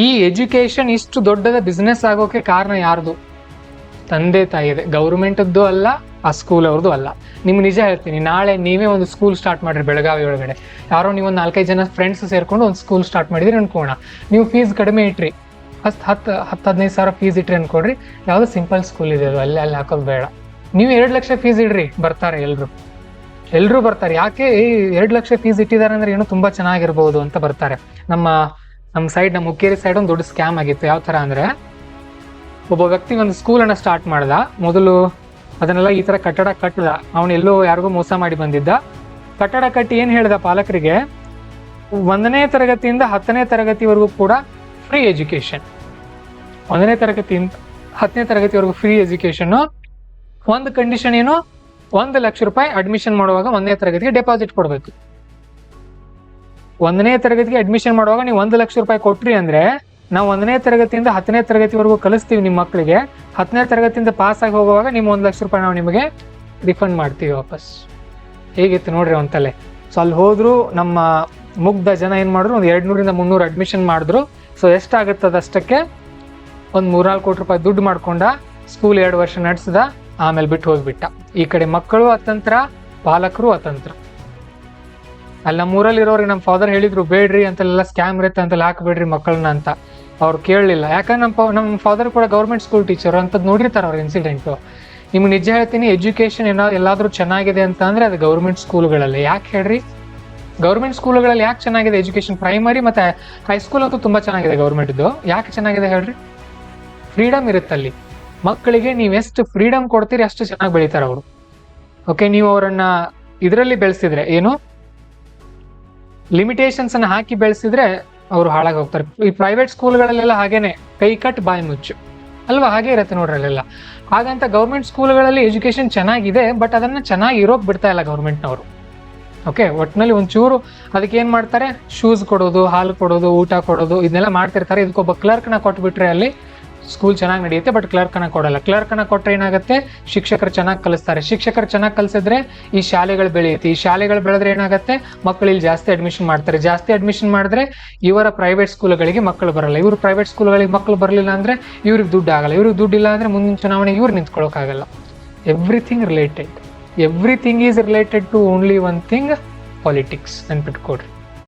ಈ ಎಜುಕೇಶನ್ ಇಷ್ಟು ದೊಡ್ಡದ ಬಿಸ್ನೆಸ್ ಆಗೋಕೆ ಕಾರಣ ಯಾರ್ದು? ತಂದೆ ತಾಯಿದೆ. ಗೌರ್ಮೆಂಟದ್ದು ಅಲ್ಲ, ಆ ಸ್ಕೂಲ್ ಅವ್ರದ್ದು ಅಲ್ಲ. ನಿಮ್ಗೆ ನಿಜ ಹೇಳ್ತೀನಿ, ನಾಳೆ ನೀವೇ ಒಂದು ಸ್ಕೂಲ್ ಸ್ಟಾರ್ಟ್ ಮಾಡಿರಿ ಬೆಳಗಾವಿ ಒಳಗಡೆ. ಯಾರೋ ನೀವು ಒಂದು 4-5 ಜನ ಫ್ರೆಂಡ್ಸ್ ಸೇರ್ಕೊಂಡು ಒಂದು ಸ್ಕೂಲ್ ಸ್ಟಾರ್ಟ್ ಮಾಡಿದ್ರಿ ಅನ್ಕೋಣ. ನೀವು ಫೀಸ್ ಕಡಿಮೆ ಇಟ್ರಿ, 10-15 ಸಾವಿರ ಫೀಸ್ ಇಟ್ರಿ ಅನ್ಕೊಡ್ರಿ. ಯಾವುದೋ ಸಿಂಪಲ್ ಸ್ಕೂಲ್ ಇದೆ ಅದು, ಅಲ್ಲಿ ಹಾಕೋದು ಬೇಡ. ನೀವು 2 ಲಕ್ಷ ಫೀಸ್ ಇಡ್ರಿ, ಬರ್ತಾರೆ ಎಲ್ಲರೂ ಬರ್ತಾರೆ. ಯಾಕೆ 2 ಲಕ್ಷ ಫೀಸ್ ಇಟ್ಟಿದ್ದಾರೆ ಅಂದ್ರೆ ಏನೋ ತುಂಬಾ ಚೆನ್ನಾಗಿರ್ಬೋದು ಅಂತ ಬರ್ತಾರೆ. ನಮ್ಮ ಸೈಡ್, ನಮ್ಮ ಹುಕ್ಕೇರಿ ಸೈಡ್ ಒಂದು ದೊಡ್ಡ ಸ್ಕ್ಯಾಮ್ ಆಗಿತ್ತು. ಯಾವ ತರ ಅಂದ್ರೆ, ಒಬ್ಬ ವ್ಯಕ್ತಿ ಒಂದು ಸ್ಕೂಲನ್ನು ಸ್ಟಾರ್ಟ್ ಮಾಡ್ದ. ಮೊದಲು ಅದನ್ನೆಲ್ಲ ಈ ತರ ಕಟ್ಟಡ ಕಟ್ಟದ, ಅವನೆಲ್ಲೋ ಯಾರಿಗೂ ಮೋಸ ಮಾಡಿ ಬಂದಿದ್ದ. ಕಟ್ಟಡ ಕಟ್ಟಿ ಏನ್ ಹೇಳ್ದ ಪಾಲಕರಿಗೆ, 1ನೇ ತರಗತಿಯಿಂದ 10ನೇ ತರಗತಿವರೆಗೂ ಕೂಡ ಫ್ರೀ ಎಜುಕೇಶನ್. 1ನೇ ತರಗತಿಯಿಂದ 10ನೇ ತರಗತಿವರೆಗೂ ಫ್ರೀ ಎಜುಕೇಶನ್. ಒಂದು ಕಂಡೀಷನ್ ಏನು, 1 ಲಕ್ಷ ರೂಪಾಯಿ ಅಡ್ಮಿಷನ್ ಮಾಡುವಾಗ 1ನೇ ತರಗತಿಗೆ ಡೆಪಾಸಿಟ್ ಕೊಡಬೇಕು. 1ನೇ ತರಗತಿಗೆ ಅಡ್ಮಿಷನ್ ಮಾಡುವಾಗ ನೀವು 1 ಲಕ್ಷ ರೂಪಾಯಿ ಕೊಟ್ರಿ ಅಂದ್ರೆ, ನಾವು 1ನೇ ತರಗತಿಯಿಂದ 10ನೇ ತರಗತಿವರೆಗೂ ಕಲಿಸ್ತೀವಿ ನಿಮ್ಮ ಮಕ್ಕಳಿಗೆ. 10ನೇ ತರಗತಿಯಿಂದ ಪಾಸ್ ಆಗಿ ಹೋಗುವಾಗ ನಿಮ್ಮ 1 ಲಕ್ಷ ರೂಪಾಯಿ ನಾವು ನಿಮಗೆ ರಿಫಂಡ್ ಮಾಡ್ತೀವಿ ವಾಪಸ್. ಹೇಗಿತ್ತು ನೋಡ್ರಿ ಒಂತಲೆ. ಸೊ ಅಲ್ಲಿ ಹೋದ್ರು, ನಮ್ಮ ಮುಗ್ಧ ಜನ ಏನ್ ಮಾಡಿದ್ರು, ಒಂದು 200-300 ಅಡ್ಮಿಷನ್ ಮಾಡಿದ್ರು. ಸೊ ಎಷ್ಟಾಗುತ್ತದೆ ಅಷ್ಟಕ್ಕೆ ಒಂದು 3-4 ಕೋಟಿ ರೂಪಾಯಿ ದುಡ್ಡು ಮಾಡ್ಕೊಂಡ, ಸ್ಕೂಲ್ 2 ವರ್ಷ ನಡೆಸಿದ, ಆಮೇಲೆ ಬಿಟ್ಟು ಹೋಗ್ಬಿಟ್ಟ. ಈ ಕಡೆ ಮಕ್ಕಳು ಅತಂತ್ರ, ಪಾಲಕರು ಅತಂತ್ರ. ಅಲ್ಲಿ ನಮ್ಮೂರಲ್ಲಿ ಇರೋರಿಗೆ ನಮ್ಮ ಫಾದರ್ ಹೇಳಿದ್ರು, ಬೇಡ್ರಿ ಅಂತೆಲ್ಲ ಸ್ಕ್ಯಾಮ್ ಇರುತ್ತೆ ಅಂತೆಲ್ಲ ಹಾಕಬೇಡ್ರಿ ಮಕ್ಕಳನ್ನ ಅಂತ. ಅವ್ರು ಕೇಳಲಿಲ್ಲ. ಯಾಕಂದ್ರೆ ನಮ್ಮ ಫಾದರ್ ಕೂಡ ಗೌರ್ಮೆಂಟ್ ಸ್ಕೂಲ್ ಟೀಚರ್ ಅಂತದ್ ನೋಡಿರ್ತಾರೆ ಅವ್ರ ಇನ್ಸಿಡೆಂಟು. ನಿಮ್ಗೆ ನಿಜ ಹೇಳ್ತೀನಿ, ಎಜುಕೇಶನ್ ಎಲ್ಲಾದ್ರೂ ಚೆನ್ನಾಗಿದೆ ಅಂತ ಅಂದ್ರೆ ಅದು ಗೌರ್ಮೆಂಟ್ ಸ್ಕೂಲ್ಗಳಲ್ಲಿ. ಯಾಕೆ ಹೇಳ್ರಿ, ಗೌರ್ಮೆಂಟ್ ಸ್ಕೂಲ್ಗಳಲ್ಲಿ ಯಾಕೆ ಚೆನ್ನಾಗಿದೆ ಎಜುಕೇಶನ್? ಪ್ರೈಮರಿ ಮತ್ತೆ ಹೈಸ್ಕೂಲ್ ಅಂತೂ ತುಂಬಾ ಚೆನ್ನಾಗಿದೆ ಗೌರ್ಮೆಂಟ್ದು. ಯಾಕೆ ಚೆನ್ನಾಗಿದೆ ಹೇಳ್ರಿ? ಫ್ರೀಡಮ್ ಇರುತ್ತಲ್ಲಿ. ಮಕ್ಕಳಿಗೆ ನೀವು ಎಷ್ಟು ಫ್ರೀಡಮ್ ಕೊಡ್ತೀರಿ ಅಷ್ಟು ಚೆನ್ನಾಗಿ ಬೆಳಿತಾರೆ ಅವರು. ಓಕೆ, ನೀವು ಅವರನ್ನ ಇದರಲ್ಲಿ ಬೆಳೆಸಿದ್ರೆ, ಏನು ಲಿಮಿಟೇಷನ್ಸ್ ಅನ್ನ ಹಾಕಿ ಬೆಳೆಸಿದ್ರೆ ಅವರು ಹಾಳಾಗಿ ಹೋಗ್ತಾರೆ. ಈ ಪ್ರೈವೇಟ್ ಸ್ಕೂಲ್ಗಳಲ್ಲೆಲ್ಲ ಹಾಗೇನೆ, ಕೈ ಕಟ್ ಬಾಯಿ ಮುಚ್ಚು ಅಲ್ವಾ, ಹಾಗೆ ಇರುತ್ತೆ ನೋಡ್ರಿ ಅಲ್ಲೆಲ್ಲ. ಹಾಗಂತ ಗೌರ್ಮೆಂಟ್ ಸ್ಕೂಲ್ಗಳಲ್ಲಿ ಎಜುಕೇಶನ್ ಚೆನ್ನಾಗಿದೆ, ಬಟ್ ಅದನ್ನ ಚೆನ್ನಾಗಿ ಇರೋಕ್ ಬಿಡ್ತಾ ಇಲ್ಲ ಗೌರ್ಮೆಂಟ್ನವರು. ಓಕೆ, ಒಟ್ಟಿನಲ್ಲಿ ಒಂಚೂರು ಅದಕ್ಕೆ ಏನ್ ಮಾಡ್ತಾರೆ, ಶೂಸ್ ಕೊಡೋದು, ಹಾಲು ಕೊಡೋದು, ಊಟ ಕೊಡೋದು, ಇದನ್ನೆಲ್ಲ ಮಾಡ್ತಿರ್ತಾರೆ. ಇದಕ್ಕೊಬ್ಬ ಕ್ಲರ್ಕ್ನ ಕೊಟ್ಬಿಟ್ರೆ ಅಲ್ಲಿ ಸ್ಕೂಲ್ ಚೆನ್ನಾಗಿ ನಡೆಯುತ್ತೆ. ಬಟ್ ಕ್ಲರ್ಕನ್ನ ಕೊಡಲ್ಲ. ಕ್ಲರ್ಕನ್ನ ಕೊಟ್ಟರೆ ಏನಾಗುತ್ತೆ, ಶಿಕ್ಷಕರು ಚೆನ್ನಾಗಿ ಕಲಿಸ್ತಾರೆ. ಶಿಕ್ಷಕರು ಚೆನ್ನಾಗಿ ಕಲಿಸಿದ್ರೆ ಈ ಶಾಲೆಗಳು ಬೆಳೆಯುತ್ತೆ. ಈ ಶಾಲೆಗಳು ಬೆಳೆದ್ರೆ ಏನಾಗುತ್ತೆ, ಮಕ್ಕಳು ಇಲ್ಲಿ ಜಾಸ್ತಿ ಅಡ್ಮಿಷನ್ ಮಾಡ್ತಾರೆ. ಜಾಸ್ತಿ ಅಡ್ಮಿಷನ್ ಮಾಡಿದ್ರೆ ಇವರ ಪ್ರೈವೇಟ್ ಸ್ಕೂಲ್ಗಳಿಗೆ ಮಕ್ಕಳು ಬರಲ್ಲ. ಇವರು ಪ್ರೈವೇಟ್ ಸ್ಕೂಲ್ಗಳಿಗೆ ಮಕ್ಕಳು ಬರಲಿಲ್ಲ ಅಂದ್ರೆ ಇವ್ರಿಗೆ ದುಡ್ಡು ಆಗಲ್ಲ. ಇವ್ರಿಗೆ ದುಡ್ಡು ಇಲ್ಲ ಅಂದ್ರೆ ಮುಂದಿನ ಚುನಾವಣೆಗೆ ಇವ್ರು ನಿಂತ್ಕೊಳ್ಳೋಕ್ಕಾಗಲ್ಲ. Everything is related to only one thing, politics. ನೆನ್ಪಿಟ್ಕೊಡ್ರಿ.